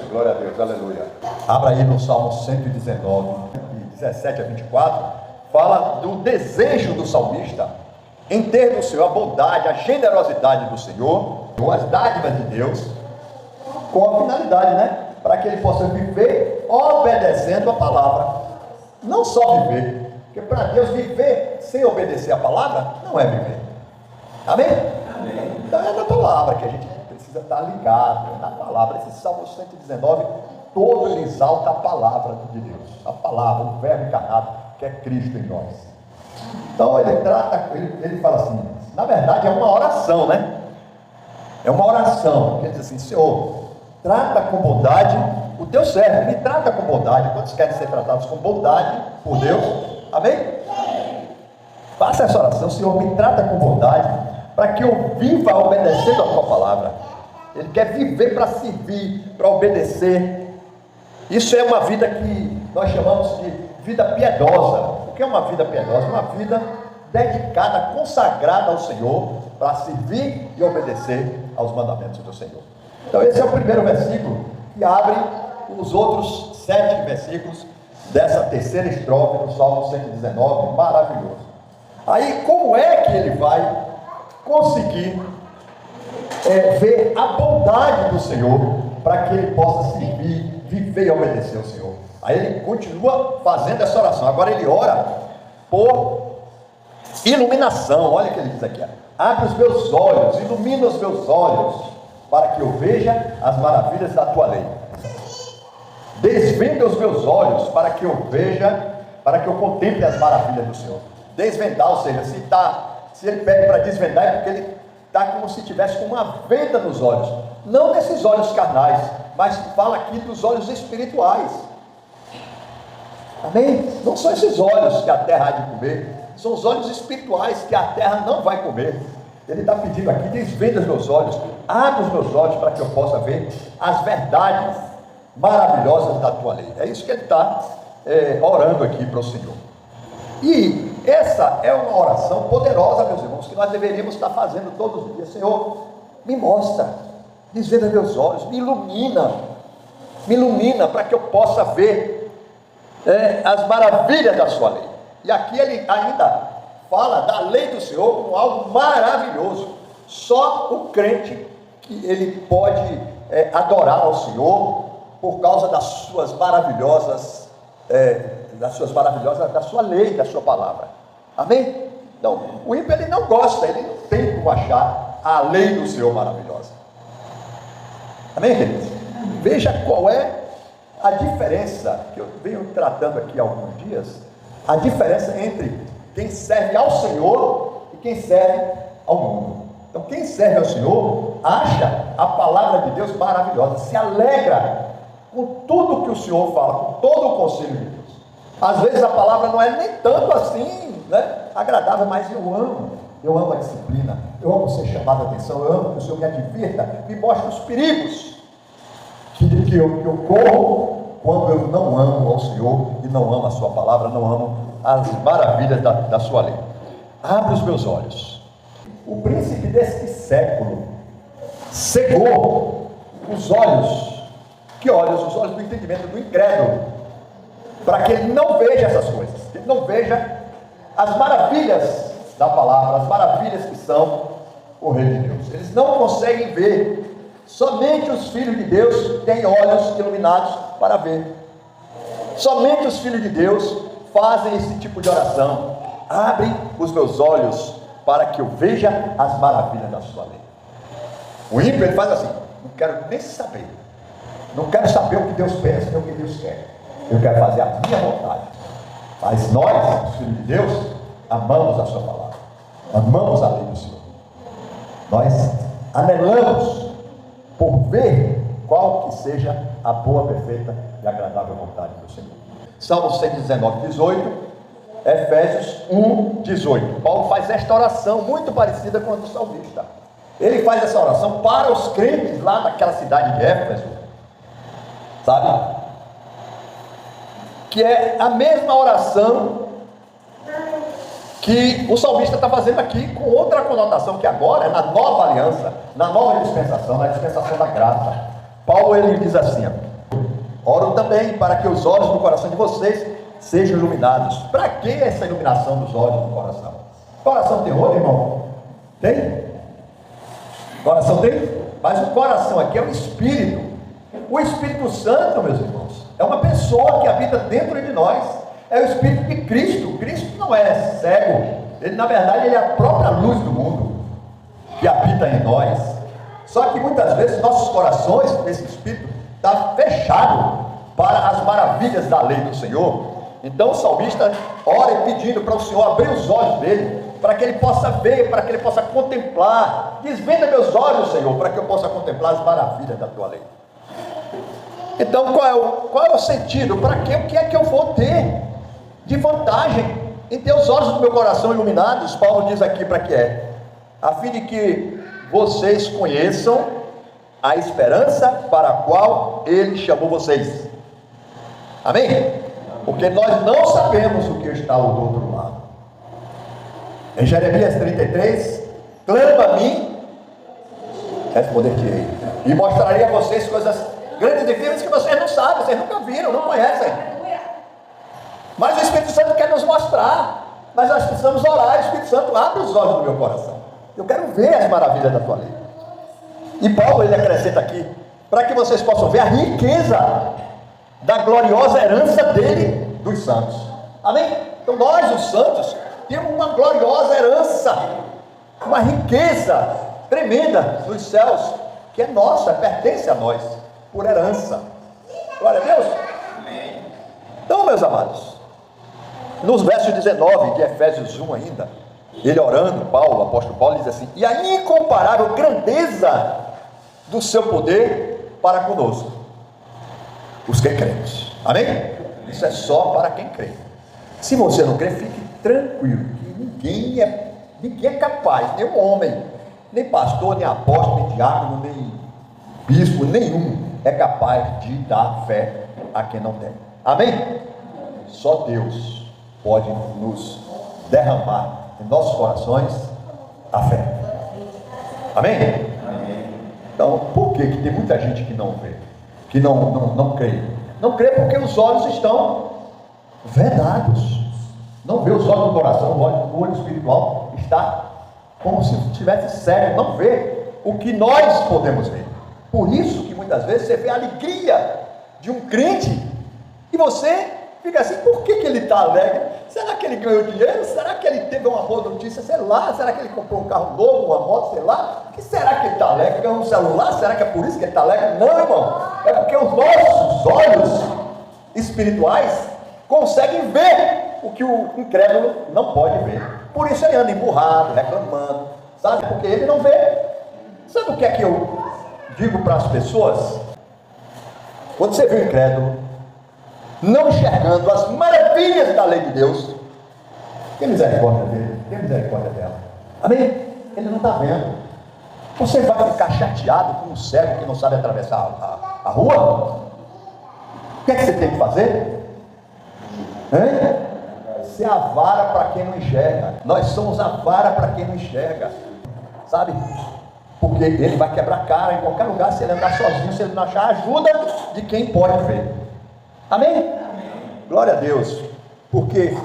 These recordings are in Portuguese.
glória a Deus, aleluia. Abra aí no Salmo 119, de 17 a 24, fala do desejo do salmista em ter do Senhor a bondade, a generosidade do Senhor, as dádivas de Deus, com a finalidade, né? Para que ele possa viver obedecendo a palavra. Não só viver, porque para Deus viver sem obedecer a palavra não é viver. Amém? Amém. Então é na palavra que a gente precisa estar ligado, é na palavra. Esse Salmo 119, todo ele exalta a palavra de Deus, a palavra, o verbo encarnado, que é Cristo em nós. Então ele fala assim, na verdade é uma oração, né? É uma oração, quer dizer assim, Senhor, trata com bondade o teu servo, me trata com bondade. Quantos querem ser tratados com bondade por Deus? Amém? Faça essa oração, Senhor, me trata com bondade, para que eu viva obedecendo a tua palavra. Ele quer viver para servir, para obedecer. Isso é uma vida que nós chamamos de vida piedosa. O que é uma vida piedosa? Uma vida dedicada, consagrada ao Senhor, para servir e obedecer aos mandamentos do Senhor. Então esse é o primeiro versículo que abre os outros 7 versículos dessa terceira estrofe do Salmo 119, maravilhoso. Aí como é que ele vai conseguir ver a bondade do Senhor, para que ele possa servir, viver e obedecer ao Senhor? Aí ele continua fazendo essa oração. Agora ele ora por iluminação. Olha o que ele diz aqui: abre os meus olhos, ilumina os meus olhos, para que eu veja as maravilhas da tua lei. Desvenda os meus olhos, para que eu veja, para que eu contemple as maravilhas do Senhor. Desvendar, ou seja, se ele pede para desvendar, é porque ele está como se tivesse com uma venda nos olhos, não nesses olhos carnais, mas fala aqui dos olhos espirituais. Amém? Não são esses olhos que a terra há de comer, são os olhos espirituais que a terra não vai comer. Ele está pedindo aqui: desvenda os meus olhos, abre os meus olhos, para que eu possa ver as verdades maravilhosas da tua lei. É isso que ele está orando aqui para o Senhor. E essa é uma oração poderosa, meus irmãos, que nós deveríamos estar fazendo todos os dias. Senhor, me mostra, desvenda meus olhos, me ilumina, para que eu possa ver as maravilhas da sua lei. E aqui ele ainda fala da lei do Senhor como algo maravilhoso. Só o crente que ele pode adorar ao Senhor por causa das suas maravilhosas, da sua lei, da sua palavra. Amém? Então, o ímpio ele não gosta, ele não tem como achar a lei do Senhor maravilhosa. Amém, queridos? Veja qual é a diferença que eu venho tratando aqui há alguns dias, a diferença entre quem serve ao Senhor e quem serve ao mundo. Então quem serve ao Senhor acha a palavra de Deus maravilhosa, se alegra com tudo que o Senhor fala, com todo o conselho de Deus. Às vezes a palavra não é nem tanto assim, né, agradável, mas eu amo a disciplina, eu amo ser chamado a atenção, eu amo que o Senhor me advirta, me mostre os perigos que eu corro quando eu não amo ao Senhor e não amo a sua palavra, não amo as maravilhas da sua lei. Abre os meus olhos. O príncipe deste século cegou os olhos. Que olhos? Os olhos do entendimento do incrédulo, para que ele não veja essas coisas, que ele não veja as maravilhas da palavra, as maravilhas que são o reino de Deus. Eles não conseguem ver. Somente os filhos de Deus têm olhos iluminados para ver. Somente os filhos de Deus fazem esse tipo de oração: abre os meus olhos para que eu veja as maravilhas da sua lei. O ímpio ele faz assim: não quero nem saber, não quero saber o que Deus pensa, nem o que Deus quer, eu quero fazer a minha vontade. Mas nós, os filhos de Deus, amamos a sua palavra, amamos a lei do Senhor. Nós anelamos por ver qual que seja a boa, perfeita e agradável vontade do Senhor. Salmo 119, 18, Efésios 1, 18. Paulo faz esta oração muito parecida com a do salmista. Ele faz essa oração para os crentes lá naquela cidade de Éfeso, sabe? Que é a mesma oração que o salmista está fazendo aqui, com outra conotação, que agora é na nova aliança, na nova dispensação, na dispensação da graça. Paulo ele diz assim: Oro também para que os olhos do coração de vocês sejam iluminados. Para que essa iluminação dos olhos do coração? Coração tem olho, irmão? Tem? Coração tem? Mas o coração aqui é o Espírito. O Espírito Santo, meus irmãos, é uma pessoa que habita dentro de nós. É o Espírito de Cristo. Cristo não é cego. Ele, na verdade, ele é a própria luz do mundo que habita em nós. Só que muitas vezes nossos corações, esse Espírito, está fechado para as maravilhas da lei do Senhor. Então o salmista ora pedindo para o Senhor abrir os olhos dele, para que ele possa ver, para que ele possa contemplar. Desvenda meus olhos, Senhor, para que eu possa contemplar as maravilhas da tua lei. Então qual é o sentido? Para quê? O que é que eu vou ter de vantagem em ter os olhos do meu coração iluminados? Paulo diz aqui para que é, a fim de que vocês conheçam a esperança para a qual ele chamou vocês. Amém? Porque nós não sabemos o que está do outro lado. Em Jeremias 33, clama a mim, responder-te-ei, e mostrarei a vocês coisas grandes e firmes que vocês não sabem, vocês nunca viram, não conhecem. Mas o Espírito Santo quer nos mostrar. Mas nós precisamos orar. O Espírito Santo abre os olhos do meu coração. Eu quero ver as maravilhas da tua lei. E Paulo, ele acrescenta aqui, para que vocês possam ver a riqueza da gloriosa herança dele dos santos. Amém? Então nós, os santos, temos uma gloriosa herança, uma riqueza tremenda dos céus, que é nossa, pertence a nós, por herança. Glória a Deus. Amém. Então, meus amados, nos versos 19 de Efésios 1 ainda, ele orando, Paulo, o apóstolo Paulo, diz assim: e a incomparável grandeza do seu poder para conosco, os que cremos. Amém? Isso é só para quem crê. Se você não crê, fique tranquilo, que ninguém é capaz, nem um homem, nem pastor, nem apóstolo, nem diácono, nem bispo, nenhum é capaz de dar fé a quem não tem. Amém? Só Deus pode nos derramar em nossos corações a fé. Amém? Amém. Então, por que tem muita gente que não vê, que não crê? Não crê porque os olhos estão vedados. Não vê os olhos do coração, o olho espiritual está como se estivesse cego, não vê o que nós podemos ver. Por isso que muitas vezes você vê a alegria de um crente e você fica assim: por que ele está alegre? Será que ele ganhou dinheiro? Será que ele teve uma boa notícia? Sei lá. Será que ele comprou um carro novo, uma moto? Sei lá. O que será que ele está alegre? Ganhou um celular? Será que é por isso que ele está alegre? Não, irmão. É porque os nossos olhos espirituais conseguem ver o que o incrédulo não pode ver. Por isso ele anda emburrado, reclamando, sabe? Porque ele não vê. Sabe o que é que eu digo para as pessoas? Quando você vê o incrédulo não enxergando as maravilhas da lei de Deus, tem misericórdia dele, tem misericórdia dela. Amém? Ele não está vendo. Você vai ficar chateado com um cego que não sabe atravessar a rua? O que é que você tem que fazer? Ser a vara para quem não enxerga. Nós somos a vara para quem não enxerga, sabe? Porque ele vai quebrar a cara em qualquer lugar se ele andar sozinho, se ele não achar ajuda de quem pode ver. Amém? Amém? Glória a Deus. Porque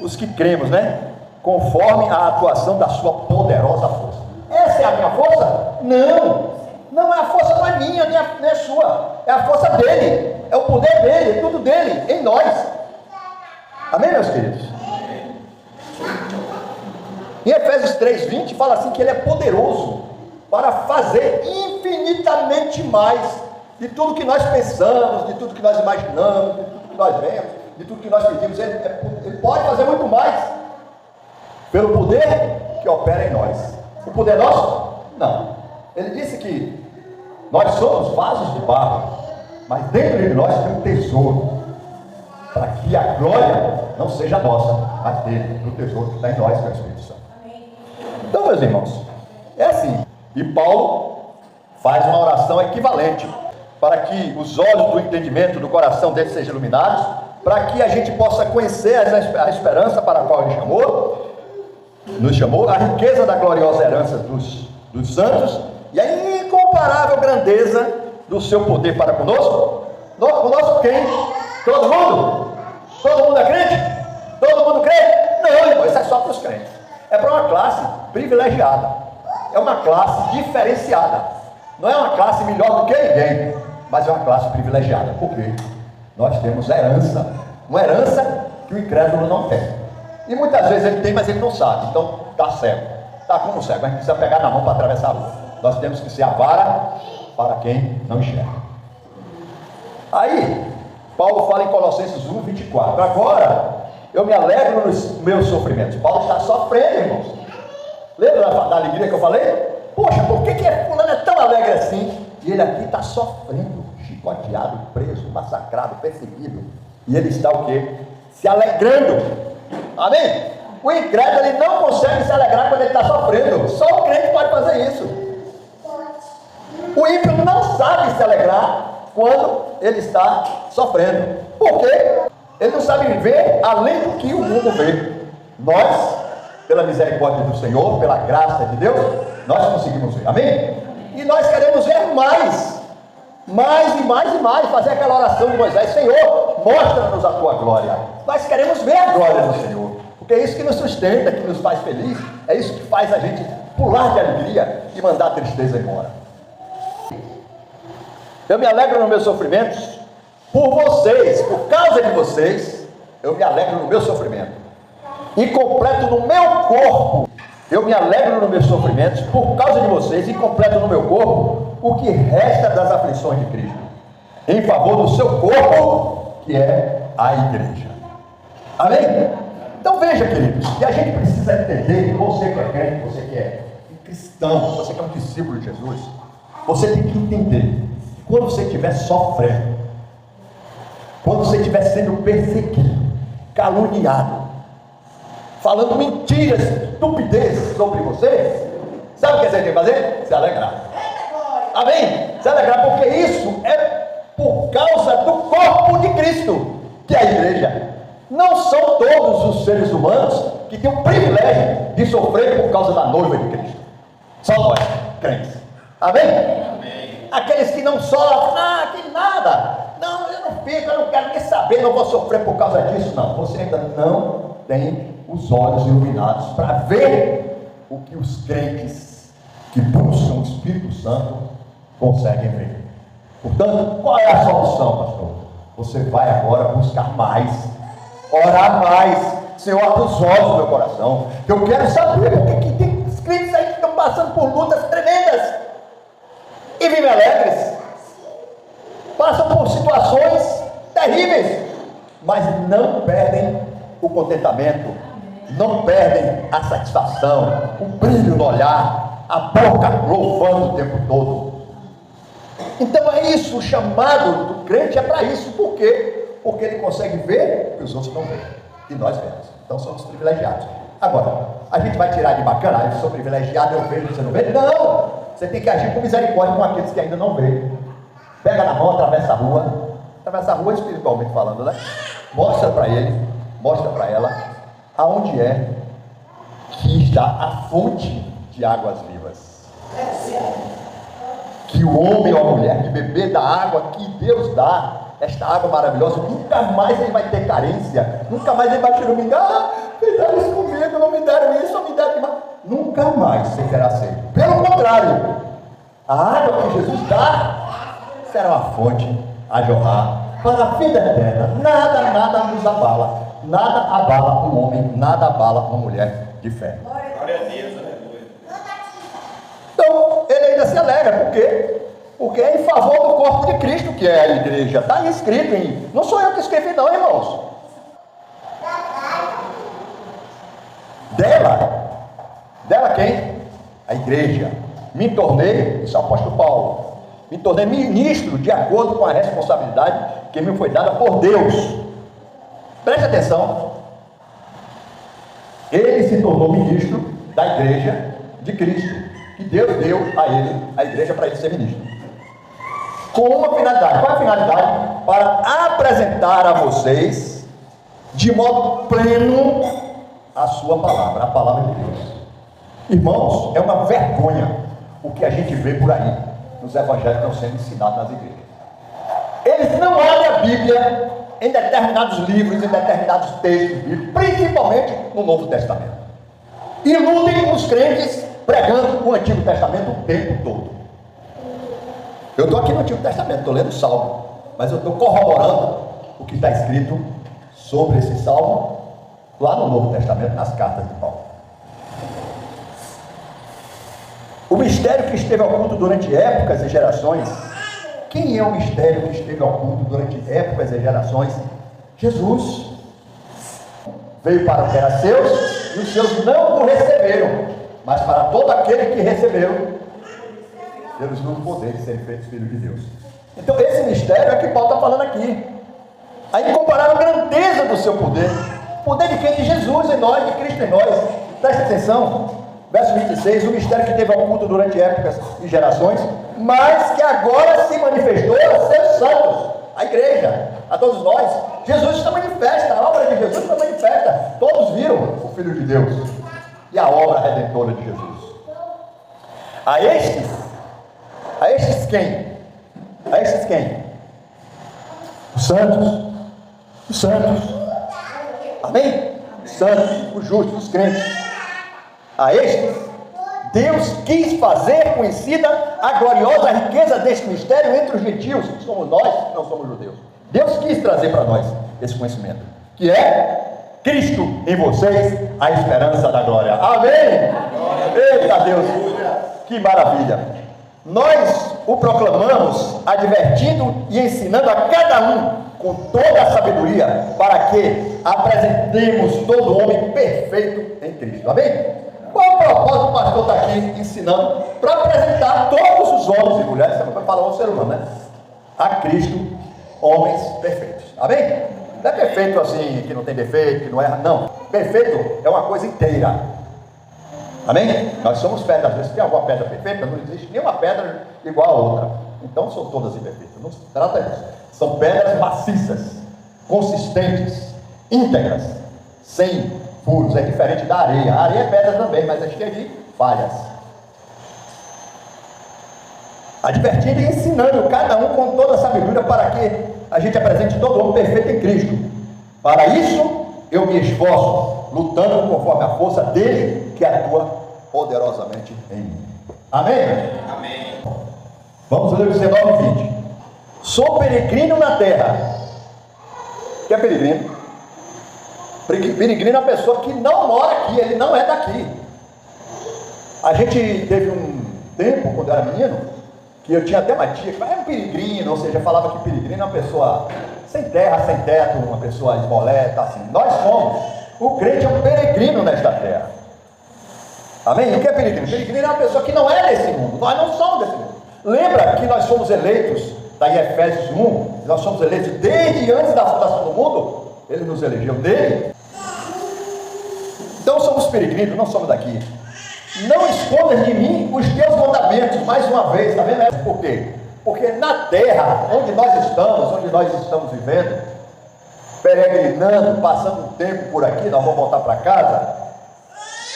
os que cremos, né? Conforme a atuação da sua poderosa força. Essa é a minha força? Não. Não é a força, não é minha, nem é sua. É a força dele. É o poder dele, é tudo dele, em nós. Amém, meus queridos? Em Efésios 3:20 fala assim que ele é poderoso para fazer infinitamente mais de tudo que nós pensamos, de tudo que nós imaginamos, de tudo que nós vemos, de tudo que nós pedimos. Ele pode fazer muito mais pelo poder que opera em nós. O poder nosso? Não. Ele disse que nós somos vasos de barro, mas dentro de nós tem um tesouro, para que a glória não seja nossa, mas dele, do tesouro que está em nós, que é o Espírito Santo. Então, meus irmãos, é assim. E Paulo faz uma oração equivalente, para que os olhos do entendimento do coração dele sejam iluminados, para que a gente possa conhecer a esperança para a qual ele nos chamou, a riqueza da gloriosa herança dos santos, e a incomparável grandeza do seu poder para conosco, O nosso crente. Todo mundo? Todo mundo é crente? Todo mundo crê? Não, irmão, isso é só para os crentes. É para uma classe privilegiada. É uma classe diferenciada. Não é uma classe melhor do que ninguém, mas é uma classe privilegiada. Por quê? Nós temos herança. Uma herança que o incrédulo não tem. E muitas vezes ele tem, mas ele não sabe. Então está cego. Está como cego. A gente precisa pegar na mão para atravessar a rua. Nós temos que ser a vara para quem não enxerga. Aí, Paulo fala em Colossenses 1, 24. Agora, eu me alegro nos meus sofrimentos. Paulo está sofrendo, irmãos. Lembra da alegria que eu falei? Poxa, por que fulano é tão alegre assim? E ele aqui está sofrendo, chicoteado, preso, massacrado, perseguido. E ele está o quê? Se alegrando. Amém? O incrédulo, ele não consegue se alegrar quando ele está sofrendo. Só o crente pode fazer isso. O ímpio não sabe se alegrar quando ele está sofrendo. Por quê? Ele não sabe viver além do que o mundo vê. Nós, pela misericórdia do Senhor, pela graça de Deus, nós conseguimos ver. Amém? E nós queremos ver mais. Mais e mais e mais. Fazer aquela oração de Moisés: Senhor, mostra-nos a tua glória. Nós queremos ver a glória do Senhor. Porque é isso que nos sustenta, que nos faz feliz. É isso que faz a gente pular de alegria e mandar a tristeza embora. Eu me alegro nos meus sofrimentos por vocês, por causa de vocês. Eu me alegro no meu sofrimento e completo no meu corpo. Eu me alegro nos meus sofrimentos por causa de vocês e completo no meu corpo o que resta das aflições de Cristo, em favor do seu corpo, que é a igreja. Amém? Então veja, queridos, que a gente precisa entender, você que é crente, você que é cristão, você que é um discípulo de Jesus, você tem que entender que quando você estiver sofrendo, quando você estiver sendo perseguido, caluniado, falando mentiras, estupidez sobre você, sabe o que você tem que fazer? Se alegrar. Amém? Se alegrar, porque isso é por causa do corpo de Cristo, que é a igreja. Não são todos os seres humanos que têm o privilégio de sofrer por causa da noiva de Cristo. Só nós, crentes. Amém? Amém. Aqueles que não sofrem, que nada. Não, eu não fico, eu não quero nem saber, não vou sofrer por causa disso. Não, você ainda não tem os olhos iluminados para ver o que os crentes que buscam o Espírito Santo conseguem ver. Portanto, qual é a solução, pastor? Você vai agora buscar mais, orar mais. Senhor, abre os olhos do meu coração, que eu quero saber porque que tem crentes aí que estão passando por lutas tremendas e vivem alegres, passam por situações terríveis, mas não perdem o contentamento, não perdem a satisfação, o brilho no olhar, a boca louvando o tempo todo. Então é isso, o chamado do crente é para isso. Por quê? Porque ele consegue ver o que os outros não veem, e nós vemos. Então somos privilegiados. Agora, a gente vai tirar de bacana: eu sou privilegiado, eu vejo, você não vê? Não! Você tem que agir com misericórdia com aqueles que ainda não veem. Pega na mão, atravessa a rua espiritualmente falando, né? Mostra para ele, mostra para ela aonde é que está a fonte de águas vivas. Que o homem ou a mulher que beber da água que Deus dá, esta água maravilhosa, nunca mais ele vai ter carência, nunca mais ele vai te iluminar. Fizeram isso comigo, não me deram isso, não me deram demais. Nunca mais você terá sede. Pelo contrário, a água que Jesus dá será uma fonte a jorrar para a vida eterna. Nada nos abala. Nada abala um homem, nada abala uma mulher de fé. Glória a Deus, aleluia. Então, ele ainda se alegra, por quê? Porque é em favor do corpo de Cristo, que é a igreja. Está escrito em... Não sou eu que escrevi não, irmãos. Dela quem? A igreja. Me tornei, isso é o apóstolo Paulo, me tornei ministro de acordo com a responsabilidade que me foi dada por Deus. Preste atenção. Ele se tornou ministro da igreja de Cristo, que Deus deu a ele, a igreja, para ele ser ministro. Com uma finalidade. Qual é a finalidade? Para apresentar a vocês de modo pleno a sua palavra, a palavra de Deus. Irmãos, é uma vergonha o que a gente vê por aí nos evangelhos que estão sendo ensinados nas igrejas. Eles não abrem a Bíblia em determinados livros, em determinados textos bíblicos, principalmente no Novo Testamento. Iludem os crentes pregando o Antigo Testamento o tempo todo. Eu estou aqui no Antigo Testamento, estou lendo o Salmo, mas eu estou corroborando o que está escrito sobre esse Salmo lá no Novo Testamento, nas cartas de Paulo. O mistério que esteve oculto durante épocas e gerações. Quem é o mistério que esteve oculto durante épocas e gerações? Jesus. Veio para o que era seus, e os seus não o receberam, mas para todo aquele que recebeu, Deus deu o poder de serem feitos filhos de Deus. Então esse mistério é que Paulo está falando aqui. Aí compararam a grandeza do seu poder. Poder de quem? De Jesus em nós, de Cristo em nós. Presta atenção, verso 26, o mistério que teve oculto durante épocas e gerações, mas que agora se manifestou a seus santos, a igreja, a todos nós. Jesus está manifesta, a obra de Jesus está manifesta. Todos viram o Filho de Deus e a obra redentora de Jesus. A estes quem? A estes quem? Os santos. Os santos. Amém? Os santos, os justos, os crentes. A estes, Deus quis fazer conhecida a gloriosa riqueza deste mistério entre os gentios, que somos nós, que não somos judeus. Deus quis trazer para nós esse conhecimento, que é Cristo em vocês, a esperança da glória. Amém? Eita Deus, que maravilha! Nós o proclamamos, advertindo e ensinando a cada um com toda a sabedoria, para que apresentemos todo homem perfeito em Cristo. Amém? Qual é o propósito do pastor estar aqui ensinando? Para apresentar todos os homens e mulheres, para falar ao ser humano, né? A Cristo, homens perfeitos. Amém? Não é perfeito assim, que não tem defeito, que não erra, não. Perfeito é uma coisa inteira. Amém? Nós somos pedras. Às vezes tem alguma pedra perfeita, não existe nenhuma pedra igual a outra. Então são todas imperfeitas. Não se trata disso. São pedras maciças, consistentes, íntegras, sem furos. É diferente da areia. A areia é pedra também, mas é cheia de falhas. Advertindo e ensinando cada um com toda a sabedoria, para que a gente apresente todo homem perfeito em Cristo. Para isso eu me esforço, lutando conforme a força dele que atua poderosamente em mim. Amém? Amém. Vamos ler o 19 e 20. Sou peregrino na terra. O que é peregrino? Peregrino é uma pessoa que não mora aqui, ele não é daqui. A gente teve um tempo, quando eu era menino, que eu tinha até uma tia que era um peregrino, ou seja, falava que peregrino é uma pessoa sem terra, sem teto, uma pessoa esmoleta, assim. Nós somos. O crente é um peregrino nesta terra. Amém? O que é peregrino? Peregrino é uma pessoa que não é desse mundo. Nós não somos desse mundo. Lembra que nós somos eleitos, está em Efésios 1, nós somos eleitos desde antes da fundação do mundo. Ele nos elegeu dele. Então somos peregrinos, não somos daqui. Não escondas de mim os teus mandamentos, mais uma vez, está vendo? Por quê? Porque na terra, onde nós estamos vivendo, peregrinando, passando um tempo por aqui, nós vamos voltar para casa,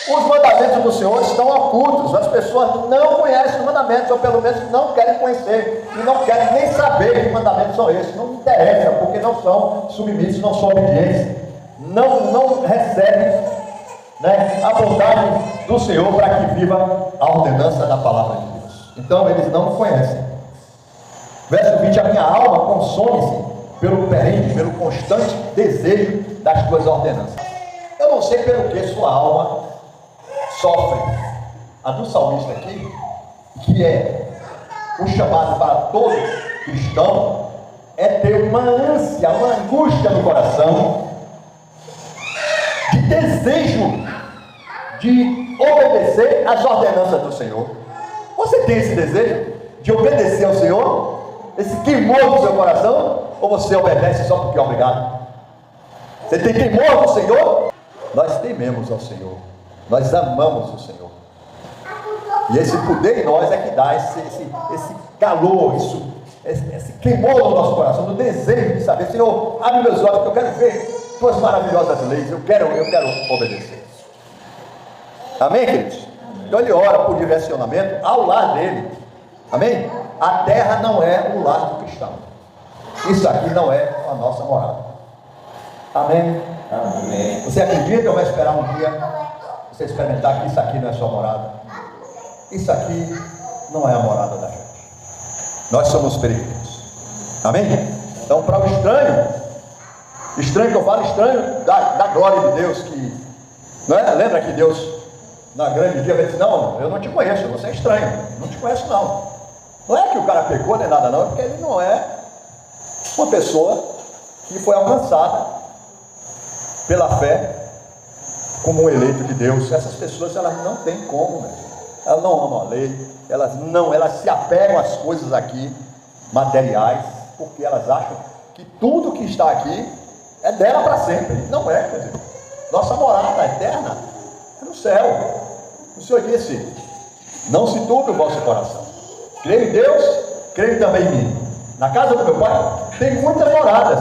os mandamentos do Senhor estão ocultos, as pessoas não conhecem os mandamentos, ou pelo menos não querem conhecer, e não querem nem saber que mandamentos são esses, não interessa, porque não são submissos, não são obedientes, não recebem, né, a vontade do Senhor para que viva a ordenança da palavra de Deus. Então eles não conhecem. Verso 20, a minha alma consome-se pelo perene, pelo constante desejo das tuas ordenanças. Eu não sei pelo que sua alma sofre. A do salmista aqui, que é o chamado para todo cristão, é ter uma ânsia, uma angústia no coração, de desejo de obedecer às ordenanças do Senhor. Você tem esse desejo de obedecer ao Senhor? Esse temor do seu coração? Ou você obedece só porque é obrigado? Você tem temor do Senhor? Nós tememos ao Senhor, nós amamos o Senhor, e esse poder em nós é que dá esse calor, esse temor no nosso coração, do desejo de saber: Senhor, abre meus olhos, que eu quero ver tuas maravilhosas leis, eu quero obedecer. Amém, queridos? Então ele ora por direcionamento ao lar dele. Amém? A terra não é o lar do cristão. Isso aqui não é a nossa morada. Amém? Amém. Você acredita ou vai esperar um dia você experimentar que isso aqui não é sua morada? Isso aqui não é a morada da gente. Nós somos peregrinos. Amém? Então, para o estranho que eu falo, estranho da glória de Deus, que não é? Lembra que Deus, na grande dia, vai dizer: não, eu não te conheço, você é estranho, não te conheço não. Não é que o cara pecou nem nada não, é porque ele não é uma pessoa que foi alcançada pela fé como um eleito de Deus. Essas pessoas, elas não têm como, né? Elas não amam a lei, elas se apegam às coisas aqui materiais, porque elas acham que tudo que está aqui é dela para sempre. Não é, quer dizer, nossa morada eterna é no céu. O Senhor disse: não se turbe o vosso coração, creio em Deus, creio também em mim. Na casa do meu Pai tem muitas moradas,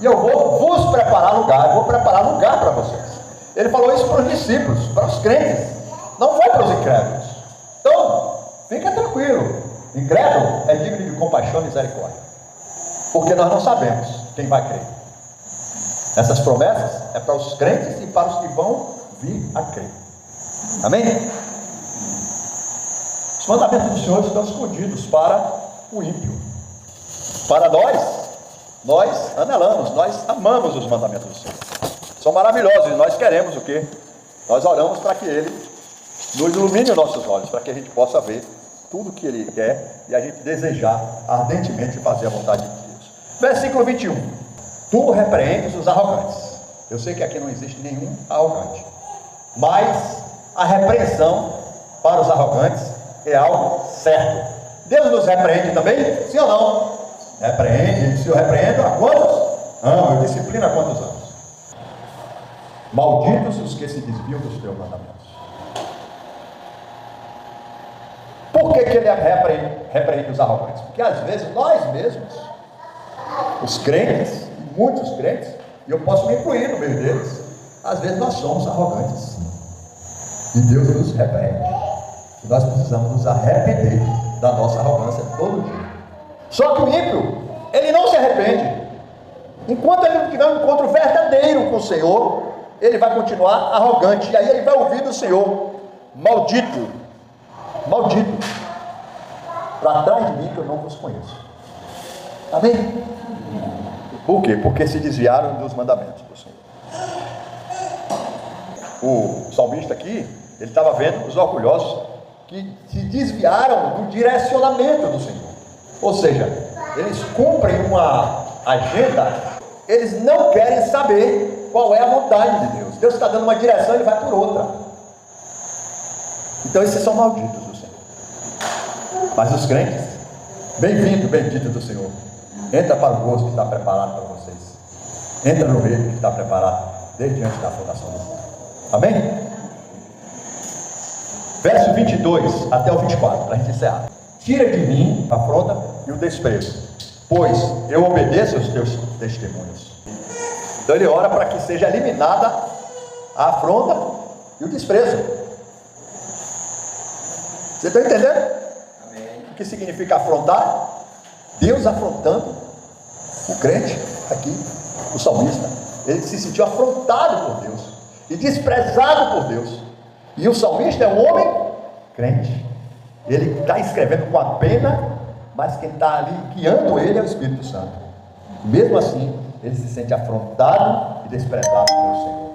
e eu vou vos preparar lugar, eu vou preparar lugar para vocês. Ele falou isso para os discípulos, para os crentes, não foi para os incrédulos. Então, fica tranquilo, incrédulo é digno de compaixão e misericórdia, porque nós não sabemos quem vai crer. Essas promessas é para os crentes e para os que vão vir a crer. Amém? Os mandamentos do Senhor estão escondidos para o ímpio. Para nós anelamos, nós amamos os mandamentos do Senhor. São maravilhosos e nós queremos o quê? Nós oramos para que Ele nos ilumine os nossos olhos, para que a gente possa ver tudo que Ele quer e a gente desejar ardentemente fazer a vontade de Deus. Versículo 21. Tu repreendes os arrogantes. Eu sei que aqui não existe nenhum arrogante, mas a repreensão para os arrogantes é algo certo. Deus nos repreende também? Sim ou não? Repreende. Se eu repreendo, há quantos? Eu disciplino há quantos anos? Malditos os que se desviam dos teus mandamentos. Por que ele repreende os arrogantes? Porque às vezes nós mesmos, os crentes, muitos crentes, e eu posso me incluir no meio deles, às vezes nós somos arrogantes, e Deus nos repreende, e nós precisamos nos arrepender da nossa arrogância todo dia. Só que o ímpio, ele não se arrepende. Enquanto ele não tiver um encontro verdadeiro com o Senhor, ele vai continuar arrogante, e aí ele vai ouvir do Senhor: maldito, maldito, para trás de mim que eu não vos conheço. Amém? Por quê? Porque se desviaram dos mandamentos do Senhor. O salmista aqui, ele estava vendo os orgulhosos que se desviaram do direcionamento do Senhor. Ou seja, eles cumprem uma agenda, eles não querem saber qual é a vontade de Deus. Deus está dando uma direção, ele vai por outra. Então esses são malditos do Senhor. Mas os crentes, bem-vindo, bendito do Senhor. Entra para o gozo que está preparado para vocês. Entra no reino que está preparado desde antes da fundação do mundo. Amém? Verso 22 até o 24, para a gente encerrar. Tira de mim a afronta e o desprezo, pois eu obedeço aos teus testemunhos. Então ele ora para que seja eliminada a afronta e o desprezo. Você está entendendo? Amém. O que significa afrontar? Deus afrontando o crente aqui, o salmista. Ele se sentiu afrontado por Deus e desprezado por Deus. E o salmista é um homem crente. Ele está escrevendo com a pena, mas quem está ali guiando ele é o Espírito Santo. Mesmo assim, ele se sente afrontado e desprezado pelo Senhor.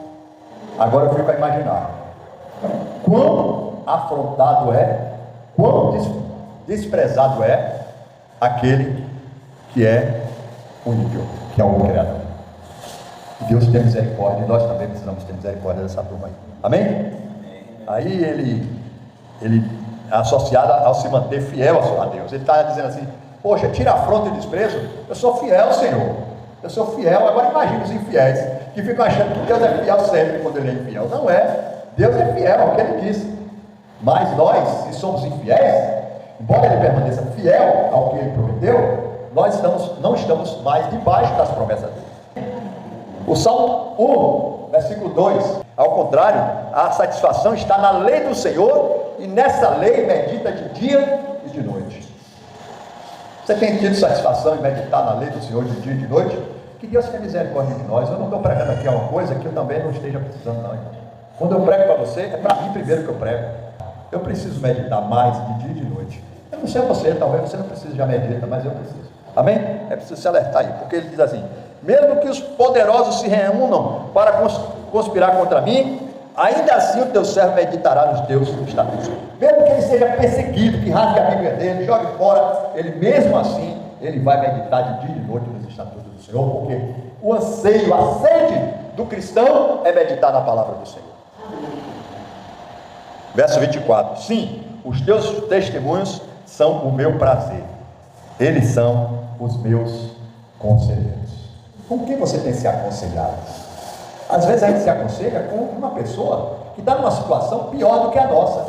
Agora eu fico a imaginar quão afrontado é, quão desprezado é aquele que é o ímpio, que é o Criador. Deus tem misericórdia e nós também precisamos ter misericórdia dessa turma aí. Amém? Aí ele é associado ao se manter fiel a Deus. Ele está dizendo assim: poxa, tira a afronta e o desprezo, eu sou fiel, Senhor, eu sou fiel. Agora imagine os infiéis que ficam achando que Deus é fiel sempre quando ele é infiel. Não é, Deus é fiel ao que ele disse. Mas nós, se somos infiéis, embora ele permaneça fiel ao que ele prometeu, nós não estamos mais debaixo das promessas dele. O Salmo 1, versículo 2: ao contrário, a satisfação está na lei do Senhor, e nessa lei medita de dia e de noite. Você tem tido satisfação em meditar na lei do Senhor de dia e de noite? Que Deus tenha misericórdia de nós. Eu não estou pregando aqui uma coisa que eu também não esteja precisando, não, irmão. Quando eu prego para você, é para mim primeiro que eu prego. Eu preciso meditar mais de dia e de noite. Eu não sei você, talvez você não precise já meditar, mas eu preciso. Amém? É preciso se alertar aí, porque ele diz assim: mesmo que os poderosos se reúnam para conspirar contra mim, ainda assim o teu servo meditará nos teus estatutos. Mesmo que ele seja perseguido, que rasgue a Bíblia dele, jogue fora, ele mesmo assim, ele vai meditar de dia e de noite nos estatutos do Senhor, porque o anseio, a sede do cristão é meditar na palavra do Senhor. Verso 24: sim, os teus testemunhos são o meu prazer, eles são os meus conselheiros. Com quem você tem se aconselhado? Às vezes a gente se aconselha com uma pessoa que está numa situação pior do que a nossa.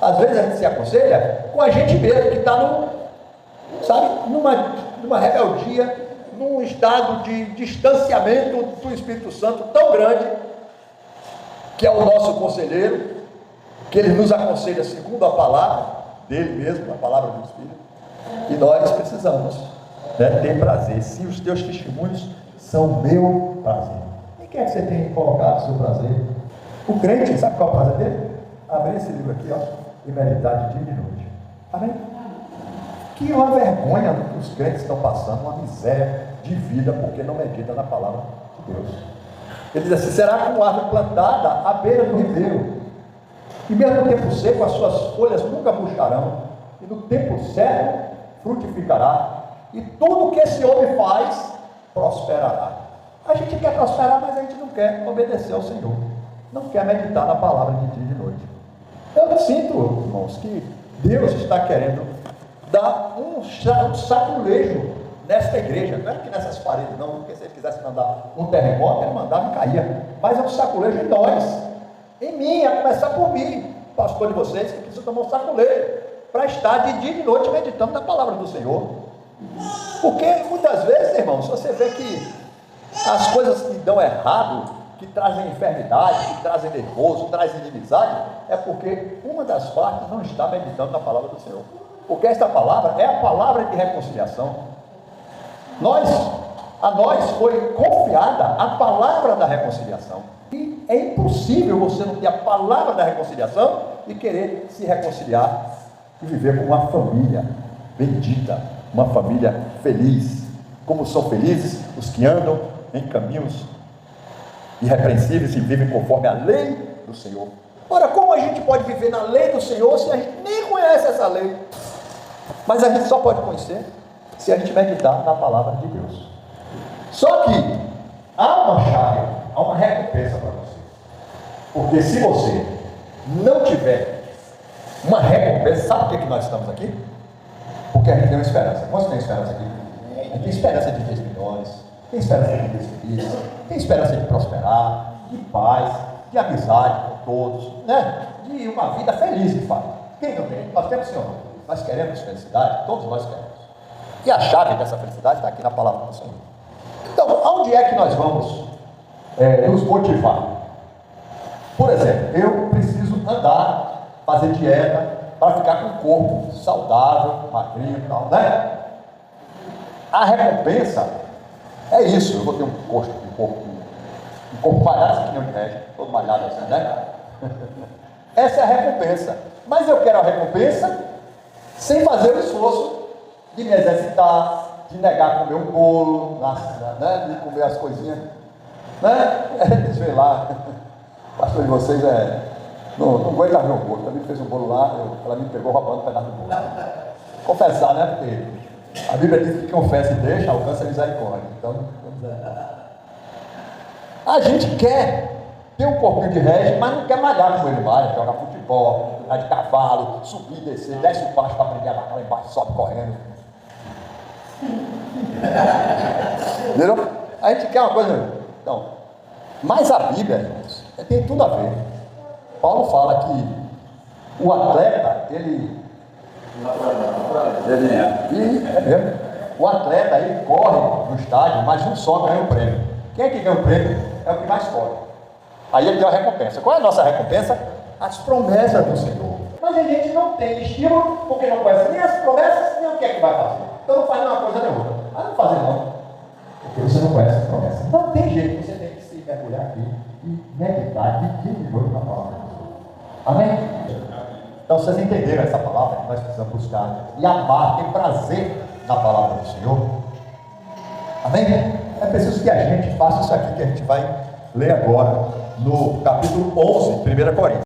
Às vezes a gente se aconselha com a gente mesmo, que está numa rebeldia, num estado de distanciamento do Espírito Santo tão grande, que é o nosso conselheiro, que ele nos aconselha segundo a palavra dele mesmo, a palavra do Espírito. E nós precisamos, ter prazer. Sim, os teus testemunhos são meu prazer. E quem é que você tem colocado o seu prazer? O crente, sabe qual é o prazer dele? Abrir esse livro aqui, e meditar de dia e de noite. Amém? Que uma vergonha do que os crentes estão passando, uma miséria de vida, porque não medita na palavra de Deus. Ele diz assim: será como árvore plantada à beira do ribeiro, e mesmo no tempo seco as suas folhas nunca murcharão, e no tempo certo frutificará, e tudo que esse homem faz prosperará. A gente quer prosperar, mas a gente não quer obedecer ao Senhor, não quer meditar na palavra de dia e de noite. Eu sinto, irmãos, que Deus está querendo dar um saculejo nesta igreja. Não é que nessas paredes não, porque se ele quisesse mandar um terremoto, ele mandava e caía, mas é um saculejo em nós, em mim, a começar por mim, pastor de vocês, que precisa tomar um saculejo para estar de dia e de noite meditando na palavra do Senhor. Porque muitas vezes, irmãos, você vê que as coisas que dão errado, que trazem enfermidade, que trazem nervoso, trazem inimizade, é porque uma das partes não está meditando na palavra do Senhor. Porque esta palavra é a palavra de reconciliação. A nós foi confiada a palavra da reconciliação. E é impossível você não ter a palavra da reconciliação e querer se reconciliar e viver com uma família bendita, uma família feliz. Como são felizes os que andam em caminhos irrepreensíveis e vivem conforme a lei do Senhor. Ora, como a gente pode viver na lei do Senhor se a gente nem conhece essa lei? Mas a gente só pode conhecer se a gente meditar na palavra de Deus. Só que há uma chave, há uma recompensa para você. Porque se você não tiver uma recompensa, sabe por que nós estamos aqui? Porque a gente tem uma esperança. Quantos tem esperança aqui? A gente tem esperança de dias melhores, tem esperança de dias felizes, tem esperança de prosperar, de paz, de amizade com todos, de uma vida feliz, de fato. Quem não tem? Nós temos, Senhor. Nós queremos felicidade, todos nós queremos. E a chave dessa felicidade está aqui na palavra do Senhor. Então, aonde é que nós vamos nos motivar? Por exemplo, eu preciso andar, fazer dieta, para ficar com o corpo saudável, magrinho e tal, A recompensa é isso. Eu vou ter um corpo malhado, que nem um pé, todo malhado assim, Essa é a recompensa. Mas eu quero a recompensa sem fazer o esforço de me exercitar, de negar comer um bolo, de comer as coisinhas, Deixa eu ver lá, o pastor de vocês não aguenta ver o bolo. Também fez um bolo lá, ela me pegou roubando um pedaço do bolo. Confessar, Porque a Bíblia diz que confessa e deixa, alcança a misericórdia. Então, a gente quer ter um corpinho de régio, mas não quer malhar como ele malha, jogar futebol, andar de cavalo, subir e descer, desce o pasto para aprender a vaca lá embaixo, sobe correndo. Entendeu? A gente quer uma coisa. Então, mas a Bíblia, irmãos, tem tudo a ver. Paulo fala que o atleta, o atleta, ele corre no estádio, mas um só ganha o prêmio. Quem é que ganha o prêmio? É o que mais corre. Aí ele deu a recompensa. Qual é a nossa recompensa? As promessas do Senhor. Mas a gente não tem estímulo, porque não conhece nem as promessas, nem o que é que vai fazer. Então não faz uma coisa nem outra. Mas não fazer não, porque você não conhece a promessa. Não tem jeito, você tem que se mergulhar aqui e meditar de dia e de noite na palavra de Deus. Amém? Então vocês entenderam essa palavra que nós precisamos buscar e amar, ter prazer na palavra do Senhor. Amém? É preciso que a gente faça isso aqui que a gente vai ler agora no capítulo 11, 1 Coríntios.